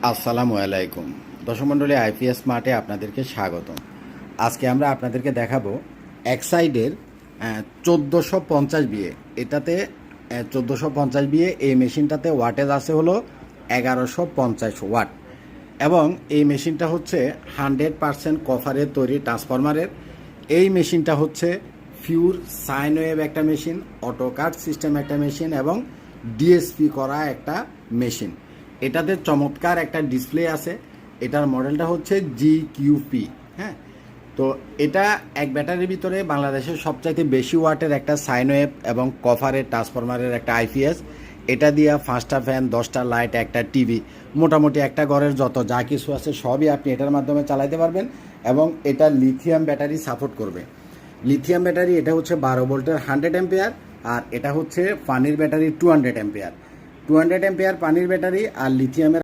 আসসালামু আলাইকুম দর্শক মণ্ডলী, আইপিএস স্মার্টে আপনাদেরকে স্বাগত। আজকে আমরা আপনাদেরকে দেখাবো এক্সাইডের 1450 বিএ। এটাতে 1450 বিএ, এই মেশিনটাতে ওয়াটেজ আছে হলো 1150 ওয়াট, এবং এই মেশিনটা হচ্ছে 100% কপারের তৈরি ট্রান্সফরমারের। এই মেশিনটা হচ্ছে পিওর সাইন ওয়েভ একটা মেশিন, অটো কাট সিস্টেম একটা মেশিন, এবং ডিএসপি করা একটা মেশিন। এটাতে চমৎকার একটা ডিসপ্লে আছে। এটার মডেলটা হচ্ছে GQP। হ্যাঁ, তো এটা এক ব্যাটারির ভিতরে বাংলাদেশের সবচাইতে বেশি ওয়াটের একটা সাইন ওয়েভ এবং কপারের ট্রান্সফরমারের একটা আইপিএস। এটা দিয়ে 5টা ফ্যান, 10টা লাইট, একটা টিভি, মোটামুটি একটা ঘরের যত যা কিছু আছে সবই আপনি এটার মাধ্যমে চালাতে পারবেন। এবং এটা লিথিয়াম ব্যাটারি সাপোর্ট করবে। লিথিয়াম ব্যাটারি এটা হচ্ছে 12 ভোল্টের 100 অ্যাম্পিয়ার, আর এটা হচ্ছে পানির ব্যাটারি 200 অ্যাম্পিয়ার। 200 অ্যাম্পিয়ার পানির ব্যাটারি আর লিথিয়ামের